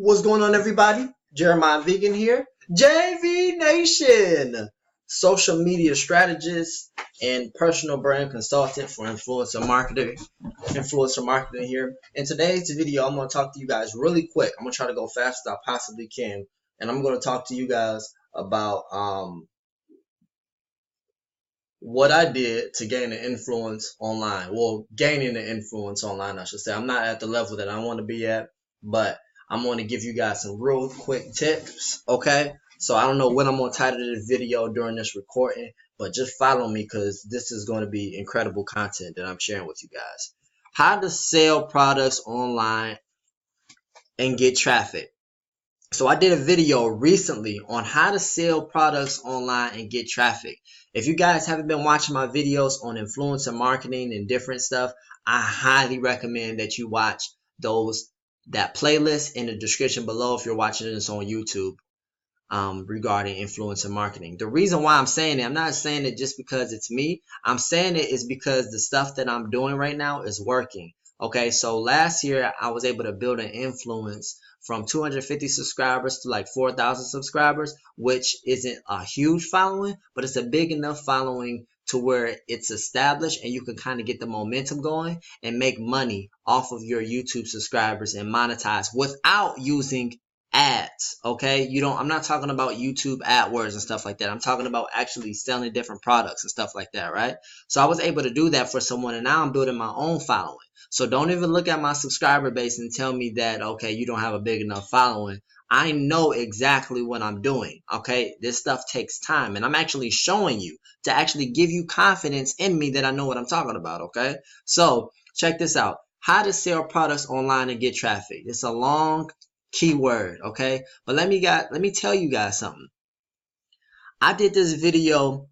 What's going on, everybody? Jeremiah Vegan here. JV Nation, social media strategist and personal brand consultant for influencer marketing here. In today's video, I'm going to talk to you guys really quick. I'm going to try to go fast as I possibly can, and I'm going to talk to you guys about what I did to gain an influence online. Well, gaining an influence online, I should say. I'm not at the level that I want to be at, but I'm going to give you guys some real quick tips, okay? So I don't know what I'm going to title this video during this recording, but just follow me because this is going to be incredible content that I'm sharing with you guys. How to sell products online and get traffic. So I did a video recently on how to sell products online and get traffic. If you guys haven't been watching my videos on influencer marketing and different stuff, I highly recommend that you watch that playlist in the description below if you're watching this on YouTube regarding influencer marketing. The reason why I'm saying it, I'm not saying it just because it's me. I'm saying it is because the stuff that I'm doing right now is working. Okay, so last year I was able to build an influence from 250 subscribers to like 4,000 subscribers, which isn't a huge following, but it's a big enough following to where it's established and you can kind of get the momentum going and make money off of your YouTube subscribers and monetize without using ads. Okay, I'm not talking about YouTube AdWords and stuff like that. I'm talking about actually selling different products and stuff like that, right? So I was able to do that for someone, and now I'm building my own following. So don't even look at my subscriber base and tell me that, okay, you don't have a big enough following. I know exactly what I'm doing, okay? This stuff takes time, and I'm actually showing you to actually give you confidence in me that I know what I'm talking about, okay? So check this out. How to sell products online and get traffic. It's a long keyword, okay? But let me tell you guys something. I did this video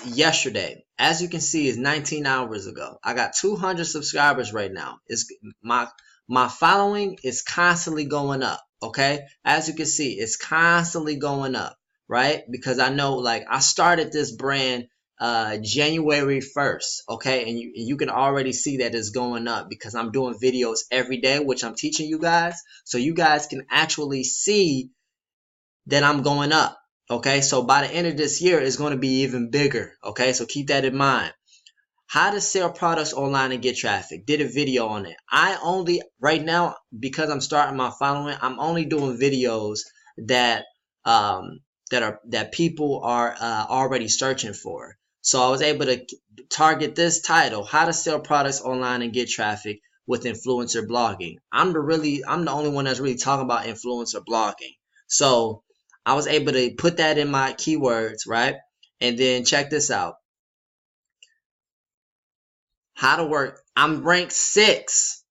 yesterday. As you can see, it's 19 hours ago. I got 200 subscribers right now. It's my following is constantly going up, okay? As you can see, it's constantly going up, right? Because I know, like, I started this brand January 1st, okay? And you can already see that it's going up because I'm doing videos every day, which I'm teaching you guys. So you guys can actually see that I'm going up. Okay, so by the end of this year, it's going to be even bigger. Okay, so keep that in mind. How to sell products online and get traffic. Did a video on it. Right now, because I'm starting my following, I'm only doing videos that people are already searching for. So I was able to target this title: How to Sell Products Online and Get Traffic with Influencer Blogging. I'm the only one that's really talking about influencer blogging. So I was able to put that in my keywords, right? And then check this out. How to work. I'm ranked 6.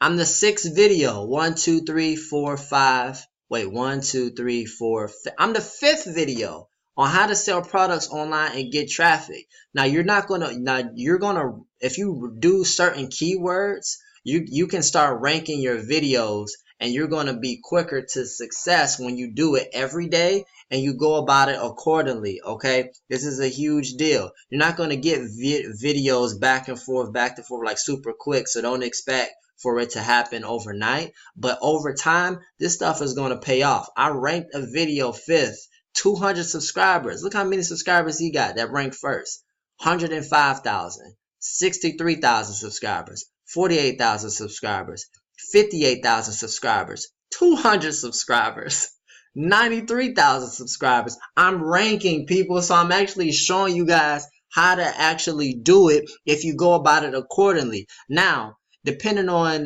I'm the 6th video. 1, 2, 3, 4, 5. Wait, 1, 2, 3, 4. I'm the 5th video on how to sell products online and get traffic. Now you're gonna if you do certain keywords, you can start ranking your videos, and you're going to be quicker to success when you do it every day and you go about it accordingly, okay? This is a huge deal. You're not going to get videos back and forth like super quick, so don't expect for it to happen overnight. But over time, this stuff is going to pay off. I ranked a video 5th, 200 subscribers. Look how many subscribers he got that ranked first. 105,000, 63,000 subscribers, 48,000 subscribers, 58,000 subscribers, 200 subscribers, 93,000 subscribers. I'm ranking, people, so I'm actually showing you guys how to actually do it if you go about it accordingly. Now, depending on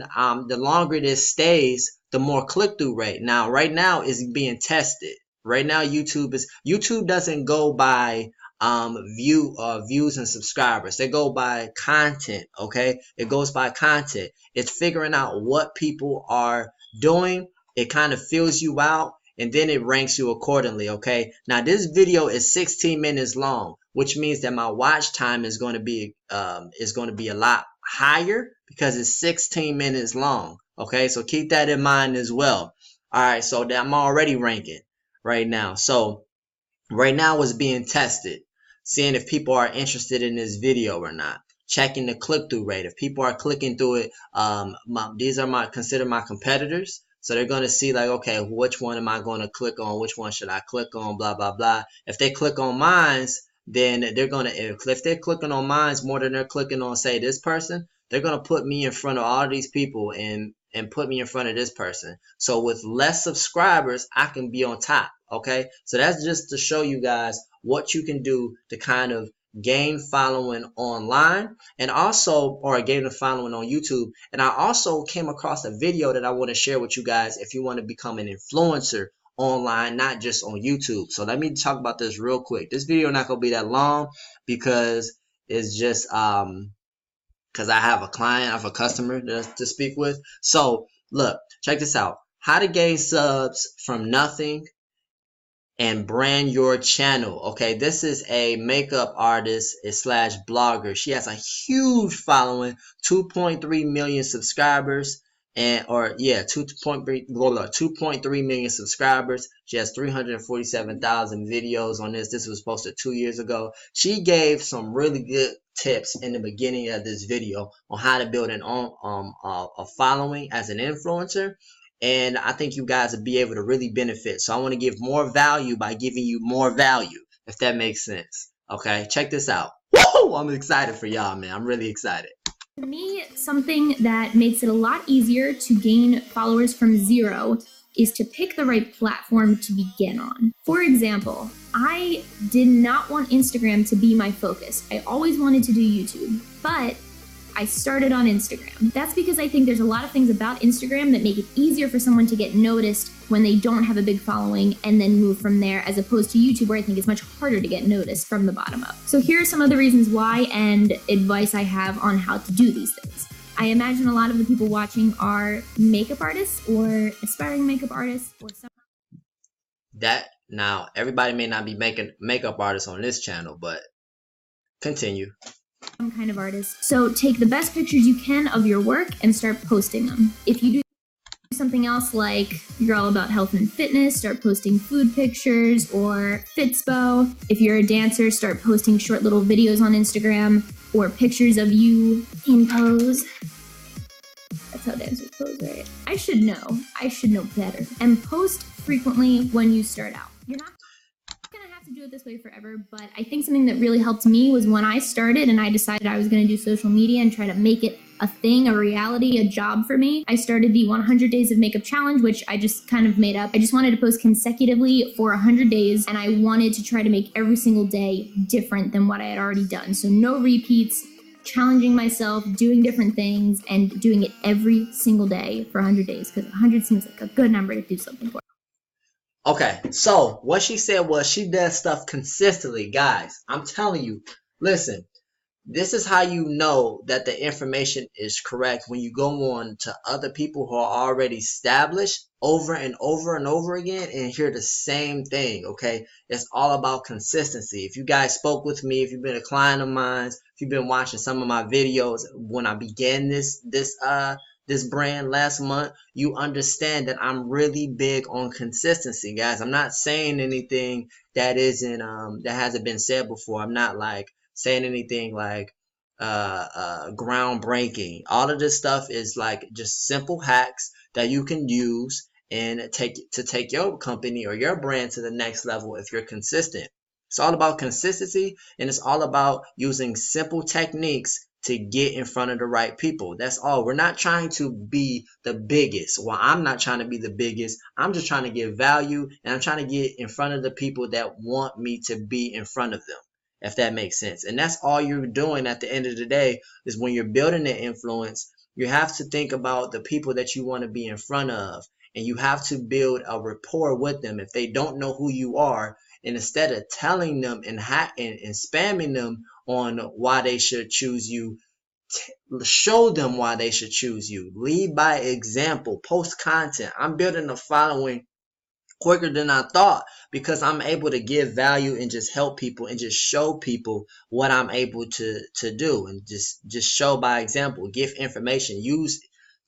the longer this stays, the more click-through rate. Now, right now it's being tested. Right now, YouTube doesn't go by views and subscribers. They go by content, okay? It goes by content. It's figuring out what people are doing. It kind of fills you out, and then it ranks you accordingly, okay? Now this video is 16 minutes long, which means that my watch time is going to be a lot higher because it's 16 minutes long, okay? So keep that in mind as well. All right, so I'm already ranking right now. So right now it's being tested, seeing if people are interested in this video or not, checking the click-through rate. If people are clicking through it, these are consider my competitors. So they're going to see like, okay, which one am I going to click on? Which one should I click on? Blah, blah, blah. If they click on mine's, then they're going to, if they're clicking on mine's more than they're clicking on, say, this person, they're going to put me in front of all these people and put me in front of this person. So with less subscribers, I can be on top. Okay. So that's just to show you guys what you can do to kind of gain following online and also, or gain a following on YouTube. And I also came across a video that I want to share with you guys if you want to become an influencer online, not just on YouTube. So let me talk about this real quick. This video not gonna be that long because it's just because I have a client, I have a customer to speak with. So look, check this out. How to gain subs from nothing and brand your channel. Okay, this is a makeup artist slash blogger. She has a huge following, 2.3 million subscribers, and 2.3 million subscribers. She has 347,000 videos on this. This was posted 2 years ago. She gave some really good tips in the beginning of this video on how to build a following as an influencer. And I think you guys will be able to really benefit. So I want to give more value by giving you more value, if that makes sense. Okay, check this out. Woo! I'm excited for y'all, man. I'm really excited. For me, something that makes it a lot easier to gain followers from zero is to pick the right platform to begin on. For example, I did not want Instagram to be my focus. I always wanted to do YouTube, but I started on Instagram. That's because I think there's a lot of things about Instagram that make it easier for someone to get noticed when they don't have a big following and then move from there, as opposed to YouTube, where I think it's much harder to get noticed from the bottom up. So here are some of the reasons why and advice I have on how to do these things. I imagine a lot of the people watching are makeup artists or aspiring makeup artists or some. Now, everybody may not be making makeup artists on this channel, but continue. Some kind of artist. So take the best pictures you can of your work and start posting them. If you do something else like you're all about health and fitness, start posting food pictures or Fitspo. If you're a dancer, start posting short little videos on Instagram or pictures of you in pose. That's how dancers pose, right? I should know better. And post frequently when you start out. You're not gonna have to do it this way forever, but I think something that really helped me was when I started and I decided I was gonna do social media and try to make it a thing, a reality, a job for me. I started the 100 Days of Makeup Challenge, which I just kind of made up. I just wanted to post consecutively for 100 days, and I wanted to try to make every single day different than what I had already done. So no repeats, challenging myself, doing different things, and doing it every single day for 100 days, because 100 seems like a good number to do something for. Okay, so what she said was she does stuff consistently. Guys, I'm telling you, listen, this is how you know that the information is correct when you go on to other people who are already established over and over and over again and hear the same thing, okay? It's all about consistency. If you guys spoke with me, if you've been a client of mine, if you've been watching some of my videos when I began this brand last month, you understand that I'm really big on consistency, guys. I'm not saying anything that isn't that hasn't been said before. I'm not like saying anything like groundbreaking. All of this stuff is like just simple hacks that you can use and take your company or your brand to the next level if you're consistent. It's all about consistency, and it's all about using simple techniques to get in front of the right people. That's all. We're not trying to be the biggest. Well, I'm not trying to be the biggest. I'm just trying to give value, and I'm trying to get in front of the people that want me to be in front of them, if that makes sense. And that's all you're doing at the end of the day is when you're building an influence, you have to think about the people that you want to be in front of, and you have to build a rapport with them. If they don't know who you are, and instead of telling them and spamming them on why they should choose you, show them why they should choose you. Lead by example. Post content. I'm building a following quicker than I thought because I'm able to give value and just help people and just show people what I'm able to do, and just show by example. Give information.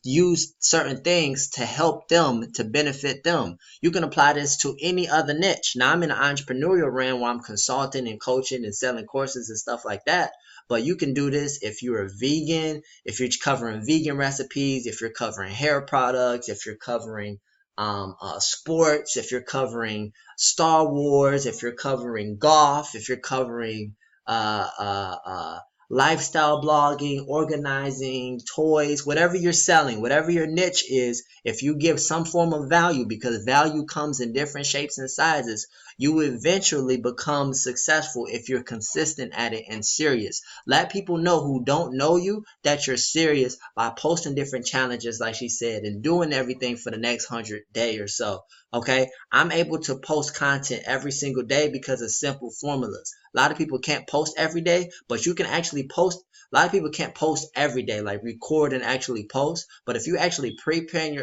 Use certain things to help them, to benefit them. You can apply this to any other niche. Now I'm in the entrepreneurial realm where I'm consulting and coaching and selling courses and stuff like that. But you can do this if you're a vegan, if you're covering vegan recipes, if you're covering hair products, if you're covering sports, if you're covering Star Wars, if you're covering golf, if you're covering lifestyle blogging, organizing, toys, whatever you're selling, whatever your niche is, if you give some form of value, because value comes in different shapes and sizes, you will eventually become successful if you're consistent at it and serious. Let people know who don't know you that you're serious by posting different challenges, like she said, and doing everything for the next 100 day or so. Okay, I'm able to post content every single day because of simple formulas. A lot of people can't post every day, but you can actually post. A lot of people can't post every day, like record and actually post. But if you actually pre-plan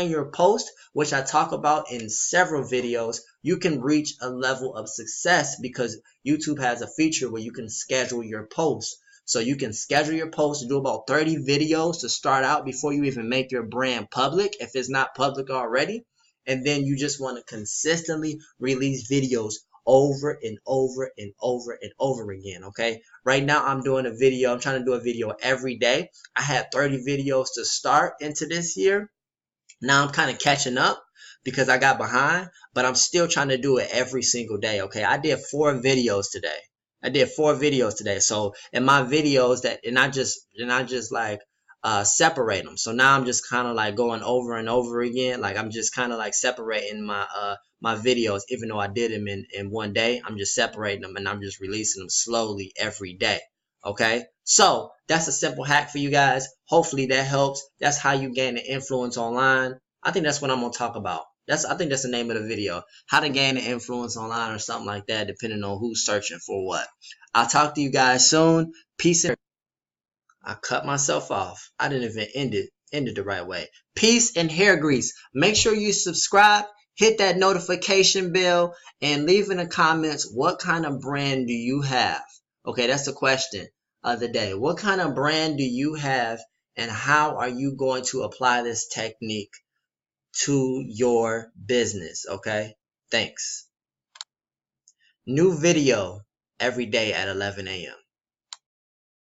your post, which I talk about in several videos, you can reach a level of success because YouTube has a feature where you can schedule your posts. So you can schedule your posts, do about 30 videos to start out before you even make your brand public, if it's not public already. And then you just want to consistently release videos over and over and over and over again. Okay, right now I'm doing a video. I'm trying to do a video every day. I had 30 videos to start into this year. Now I'm kind of catching up because I got behind, but I'm still trying to do it every single day. Okay, I did 4 videos today. So in my videos and I just like separate them. So now I'm just kind of like going over and over again. Like I'm just kind of like separating my videos, even though I did them in one day. I'm just separating them and I'm just releasing them slowly every day. Okay, so that's a simple hack for you guys. Hopefully that helps. That's how you gain an influence online. I think that's what I'm gonna talk about. I think that's the name of the video. How to gain an influence online or something like that, depending on who's searching for what. I'll talk to you guys soon. Peace and I cut myself off. I didn't even end it the right way. Peace and hair grease. Make sure you subscribe, hit that notification bell, and leave in the comments what kind of brand do you have. Okay, that's the question of the day. What kind of brand do you have, and how are you going to apply this technique to your business? Okay, thanks. New video every day at 11 a.m.